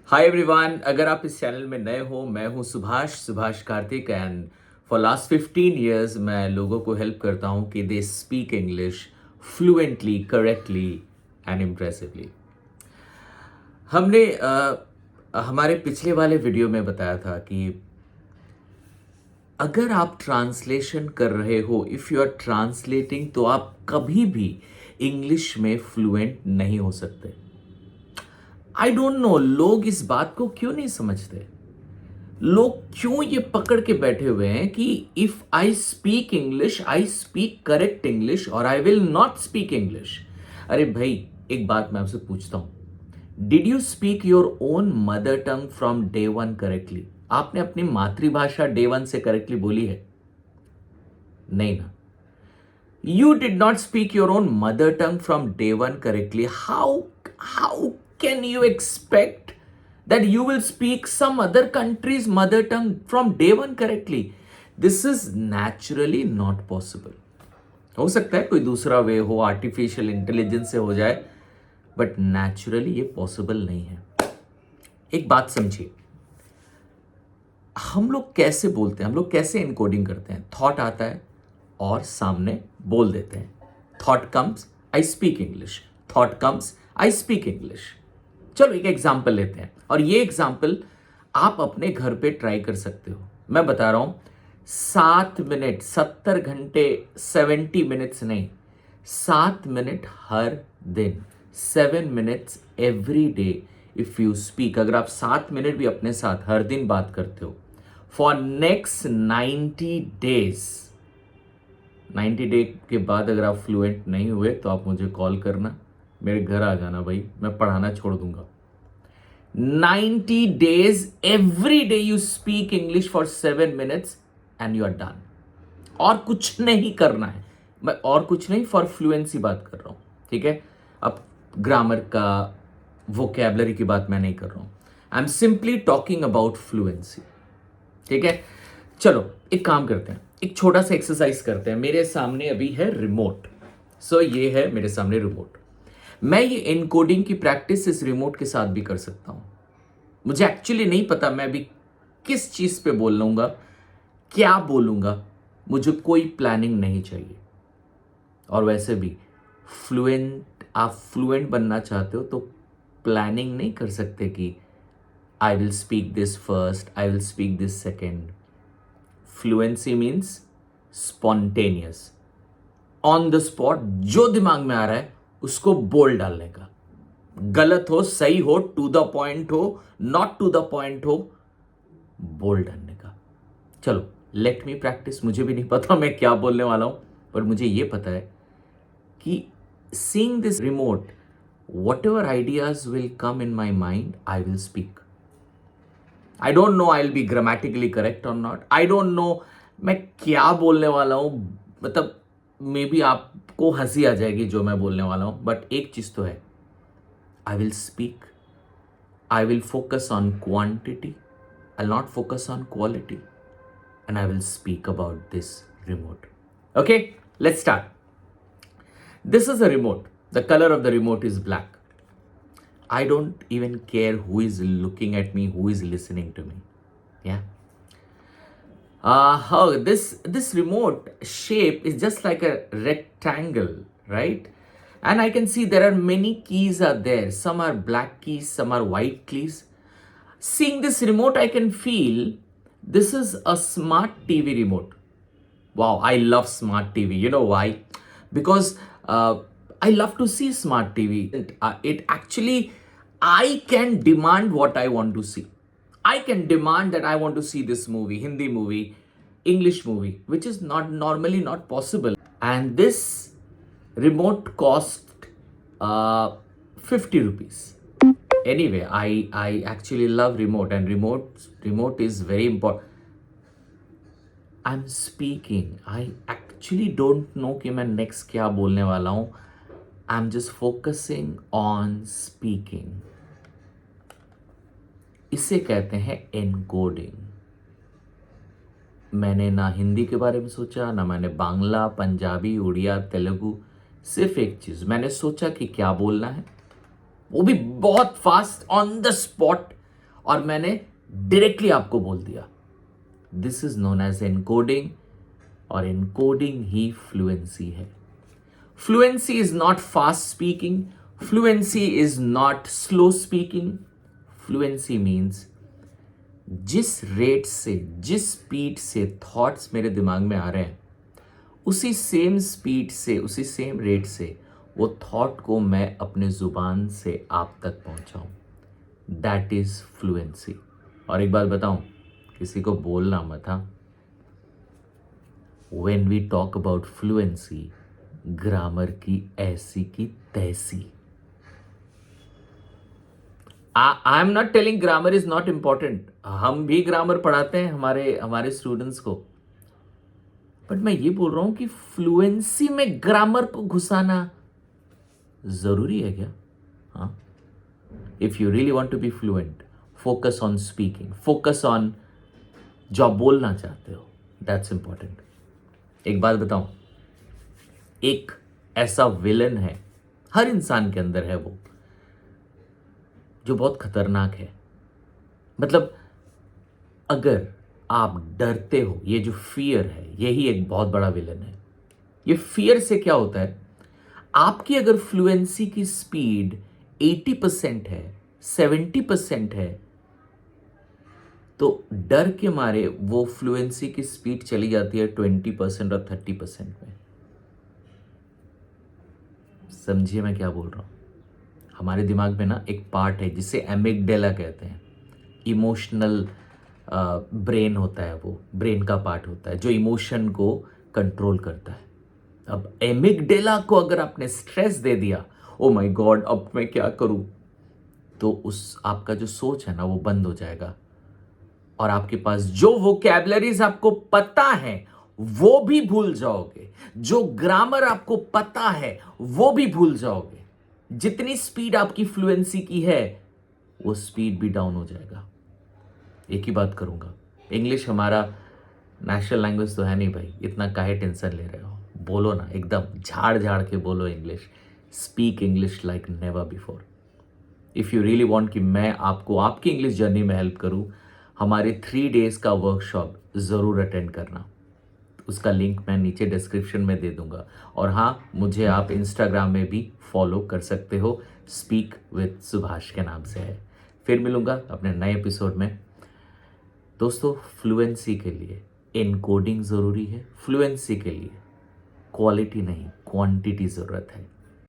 Hi everyone, अगर आप इस चैनल में नए हो, मैं हूं Subhash Kartik and for last 15 years मैं लोगों को हेल्प करता हूं कि they speak English fluently, correctly and impressively. हमने हमारे पिछले वाले वीडियो में बताया था कि अगर आप ट्रांसलेशन कर रहे हो, इफ़ यू आर ट्रांसलेटिंग, तो आप कभी भी इंग्लिश में फ्लुएंट नहीं हो सकते। आई डोंट नो लोग इस बात को क्यों नहीं समझते। लोग क्यों ये पकड़ के बैठे हुए हैं कि if I speak English, I speak correct English और I will not speak English. अरे भाई, एक बात मैं आपसे पूछता हूं, did you speak your own mother tongue from day one correctly? आपने अपनी मातृभाषा डे वन से करेक्टली बोली है? नहीं ना। You did not speak your own mother tongue from day one correctly. How can you expect that you will speak some other country's mother tongue from day one correctly? This is naturally not possible. हो सकता है कोई दूसरा वे हो, artificial intelligence से हो जाए, but naturally ये पॉसिबल नहीं है। एक बात समझिए, हम लोग कैसे बोलते हैं, हम लोग कैसे इनकोडिंग करते हैं। थॉट आता है और सामने बोल देते हैं। थॉट कम्स, आई स्पीक इंग्लिश। थॉट कम्स, आई स्पीक इंग्लिश। चलो एक एग्जाम्पल लेते हैं, और ये एग्जाम्पल आप अपने घर पे ट्राई कर सकते हो। मैं बता रहा हूं, 7 मिनट, 70 घंटे, 70 मिनट्स नहीं, 7 मिनट हर दिन, 7 minutes every day. If you speak, अगर आप 7 मिनट भी अपने साथ हर दिन बात करते हो फॉर नेक्स्ट 90 डेज, 90 डे के बाद अगर आप फ्लुएंट नहीं हुए तो आप मुझे कॉल करना, मेरे घर आ जाना भाई, मैं पढ़ाना छोड़ दूंगा। 90 days every day you speak English for 7 minutes and you are done. और कुछ नहीं करना है। मैं और कुछ नहीं, फॉर फ्लुएंसी बात कर रहा हूं, ठीक है। अब ग्रामर का, वोकैबलरी की बात मैं नहीं कर रहा हूं। I am simply talking about fluency, ठीक है। चलो एक काम करते हैं, एक छोटा सा एक्सरसाइज करते हैं। मेरे सामने अभी है रिमोट। सो ये है मेरे सामने रिमोट। मैं ये एनकोडिंग की प्रैक्टिस इस रिमोट के साथ भी कर सकता हूं। मुझे एक्चुअली नहीं पता मैं अभी किस चीज पे बोल लूंगा, क्या बोलूंगा, मुझे कोई प्लानिंग नहीं चाहिए। और वैसे भी आप फ्लुएंट बनना चाहते हो तो प्लानिंग नहीं कर सकते कि I will speak this first, I will speak this second. Fluency means spontaneous, on the spot, जो दिमाग में आ रहा है उसको बोल डालने का। गलत हो, सही हो, टू द पॉइंट हो, नॉट टू द पॉइंट हो, बोल डालने का। चलो लेट मी प्रैक्टिस। मुझे भी नहीं पता मैं क्या बोलने वाला हूं, पर मुझे ये पता है कि seeing this remote, what ever ideas will come in my mind, I will speak. I don't know I will be grammatically correct और नॉट। आई डोंट नो मैं क्या बोलने वाला हूं, मतलब मे बी आपको हंसी आ जाएगी जो मैं बोलने वाला हूं, बट एक चीज तो है, I will speak, I will focus on quantity, I not focus on quality, and I will speak about this remote. Okay, let's start. This is a remote. The color of the remote is black. I don't even care who is looking at me, who is listening to me. Yeah. This remote shape is just like a rectangle, right? And I can see there are many keys are there. Some are black keys, some are white keys. Seeing this remote, I can feel this is a smart TV remote. Wow, I love smart TV. You know why? Because I love to see smart TV. It actually, I can demand what I want to see. I can demand that I want to see this movie, Hindi movie, English movie, which is not normally not possible. And this remote cost 50 rupees. Anyway, I actually love remote, and remote is very important. I'm speaking. I actually don't know कि मैं next क्या बोलने वाला हूँ. I'm just focusing on speaking. इसे कहते हैं encoding. मैंने ना हिंदी के बारे में सोचा, ना मैंने बांग्ला, पंजाबी, उड़िया, तेलुगु। सिर्फ एक चीज मैंने सोचा कि क्या बोलना है, वो भी बहुत फास्ट ऑन द स्पॉट। और मैंने डायरेक्टली आपको बोल दिया। This is known as encoding, और एनकोडिंग ही फ्लुएंसी है। Fluency is not fast speaking, fluency is not slow speaking. Fluency means जिस रेट से, जिस स्पीड से थॉट्स मेरे दिमाग में आ रहे हैं, उसी सेम स्पीड से, उसी सेम रेट से वो थॉट को मैं अपने जुबान से आप तक पहुंचाऊं, दैट इज फ्लुएंसी। और एक बात बताऊं, किसी को बोलना मत। हाँ, when we talk about fluency, grammar की ऐसी की तैसी। I am not telling grammar is not important, हम भी ग्रामर पढ़ाते हैं हमारे स्टूडेंट्स को, बट मैं ये बोल रहा हूं कि फ्लुएंसी में ग्रामर को घुसाना जरूरी है क्या? हाँ, if you really want to be fluent, focus on speaking, focus on जो आप बोलना चाहते हो, दैट्स इंपॉर्टेंट। एक बात बताऊं, एक ऐसा विलन है, हर इंसान के अंदर है वो, जो बहुत खतरनाक है। मतलब अगर आप डरते हो, ये जो फियर है, यही एक बहुत बड़ा विलन है। ये फियर से क्या होता है, आपकी अगर फ्लुएंसी की स्पीड 80% है, 70% है, तो डर के मारे वो फ्लुएंसी की स्पीड चली जाती है 20% और 30% में। समझिए मैं क्या बोल रहा हूं। हमारे दिमाग में ना एक पार्ट है जिसे एमिगडेला कहते हैं, इमोशनल ब्रेन होता है, वो ब्रेन का पार्ट होता है जो इमोशन को कंट्रोल करता है। अब एमिगडेला को अगर आपने स्ट्रेस दे दिया, ओ माय गॉड अब मैं क्या करूं, तो उस आपका जो सोच है ना वो बंद हो जाएगा, और आपके पास जो वोकैबुलरीज आपको पता है वो भी भूल जाओगे, जो ग्रामर आपको पता है वो भी भूल जाओगे। जितनी स्पीड आपकी फ्लुएंसी की है वो स्पीड भी डाउन हो जाएगा। एक ही बात करूंगा, इंग्लिश हमारा नेशनल लैंग्वेज तो है नहीं भाई, इतना काहे टेंशन ले रहे हो, बोलो ना, एकदम झाड़ झाड़ के बोलो English. Speak English like never before. If you really want कि मैं आपको आपकी इंग्लिश जर्नी में हेल्प करूं, हमारे 3 डेज का वर्कशॉप ज़रूर अटेंड करना। उसका लिंक मैं नीचे डिस्क्रिप्शन में दे दूंगा। और हाँ, मुझे आप इंस्टाग्राम में भी फॉलो कर सकते हो, स्पीक विद सुभाष के नाम से है। फिर मिलूंगा अपने नए एपिसोड में। दोस्तों, फ्लुएंसी के लिए एनकोडिंग ज़रूरी है, फ्लुएंसी के लिए क्वालिटी नहीं क्वांटिटी ज़रूरत है।